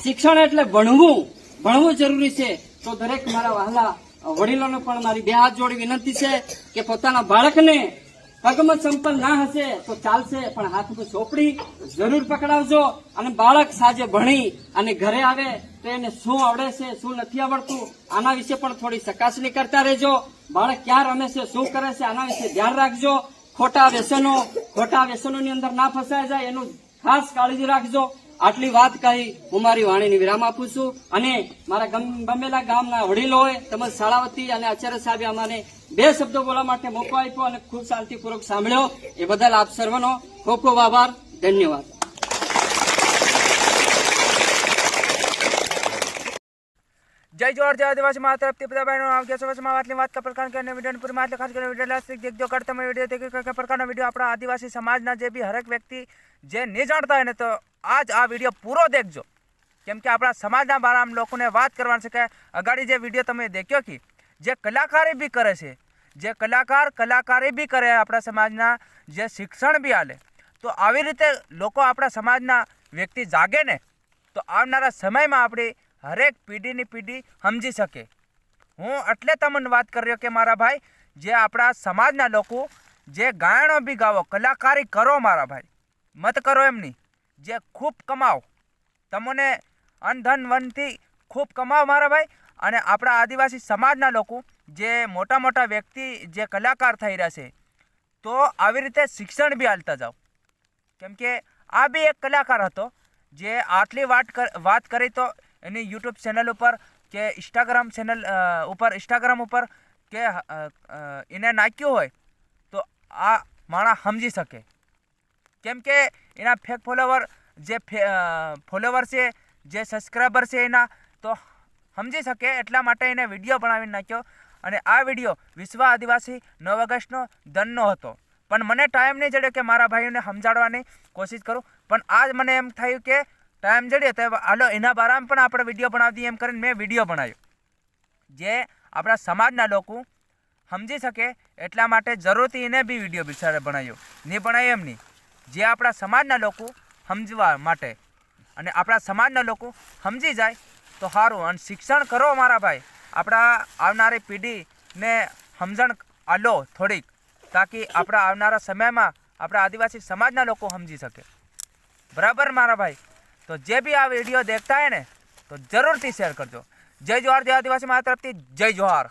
શિક્ષણ એટલે ભણવું જરૂરી છે। તો દરેક મારા વહાલા વડીલોને પણ મારી બે હાથ જોડી વિનંતી છે કે પોતાના બાળકને પગમાં ચંપલ ના હશે તો ચાલશે, પણ હાથમાં ચોપડી જરૂર પકડાવજો। અને બાળક સાંજે ભણી અને ઘરે આવે તો એને શું આવડે છે, શું નથી આવડતું, આના વિશે પણ થોડી ચકાસણી કરતા રહેજો। બાળક ક્યાં રમે છે, શું કરે છે, આના વિશે ધ્યાન રાખજો। ખોટા વ્યસનોની અંદર ના ફસાઈ જાય એનું ખાસ કાળજી રાખજો। આટલી વાત કહી હું મારી વાણીને વિરામ આપું છું। અને મારા ગમેલા ગામના વડીલોએ તેમજ શાળા વતી અને આચાર્ય સાહેબે અમને બે શબ્દો બોલવા માટે મોકો આપ્યો અને ખૂબ શાંતિપૂર્વક સાંભળ્યો, એ બદલ આપ સર્વનો ખૂબ ખૂબ આભાર, ધન્યવાદ। जय जोहार जय आदिवासी माँ तरफ બધા બહેનો આવજો સવારમાં વાતની વાત કા પ્રકાર કે વિડિયો પૂરી માત્ર ખાસ કરીને વિડિયો લાસ્ટ દેખજો કરતા મેં વિડિયો દેખી કે પ્રકારનો વિડિયો આપણા આદિવાસી સમાજના જે બી હરેક વ્યક્તિ જે નહીં જાણતા હોય ને તો આજ આ વિડિયો પૂરો દેખજો, કેમ કે આપણા સમાજના બારામાં લોકોને વાત કરવાની છે કે અગાડી જે વિડિયો તમે દેખ્યો કે જે કલાકારી બી કરે છે, જે કલાકારી બી કરે આપણા સમાજના, જે શિક્ષણ બી આલે, તો આવી રીતે લોકો આપણા સમાજના વ્યક્તિ જાગે ને તો આવનારા સમયમાં આપણી હરેક પીઢીની પીઢી સમજી શકે। હું એટલે તમને વાત કરી રહ્યો કે મારા ભાઈ જે આપણા સમાજના લોકો જે ગાયનો બી ગાવો, કલાકારી કરો મારા ભાઈ, મત કરો એમ નહીં, જે ખૂબ કમાઓ, તમને અનધન વનથી ખૂબ કમાઓ મારા ભાઈ। અને આપણા આદિવાસી સમાજના લોકો જે મોટા મોટા વ્યક્તિ જે કલાકાર થઈ રહ્યા છે તો આવી રીતે શિક્ષણ બી આલતા જાઓ, કેમ કે આ બી એક કલાકાર હતો જે આટલી વાત કરી તો એની યુટ્યુબ ચેનલ ઉપર કે ઇન્સ્ટાગ્રામ ઉપર કે એને નાખ્યું હોય તો આ માણસ સમજી શકે, કેમ કે એના ફેક ફોલોવર જે ફોલોવર છે, જે સબસ્ક્રાઈબર છે એના, તો સમજી શકે એટલા માટે એને વિડીયો બનાવીને નાખ્યો। અને આ વિડીયો વિશ્વ આદિવાસી 9 ઓગસ્ટનો દનનો હતો, પણ મને ટાઈમ નહીં જડ્યો કે મારા ભાઈઓને સમજાડવાની કોશિશ કરું, પણ આજ મને એમ થયું કે ટાઈમ જડ્યો તો હાલો એના બારામાં પણ આપણે વિડીયો બનાવી દઈએ એમ કરીને મેં વિડીયો બનાવ્યો, જે આપણા સમાજના લોકો સમજી શકે એટલા માટે જરૂરથી એને બી વિડીયો બિચારે બનાવ્યો, નહીં બનાવ્યો એમ નહીં, જે આપણા સમાજના લોકો સમજવા માટે અને આપણા સમાજના લોકો સમજી જાય તો સારું। અને શિક્ષણ કરો મારા ભાઈ, આપણા આવનારી પેઢીને સમજણ આલો થોડીક, તાકી આપણા આવનારા સમયમાં આપણા આદિવાસી સમાજના લોકો સમજી શકે, બરાબર મારા ભાઈ। તો જે બી આ વિડીયો देखता है ને તો જરૂરથી શેર કરજો। જય જોહાર જય આદિવાસી મારા તરફથી જય જોહાર।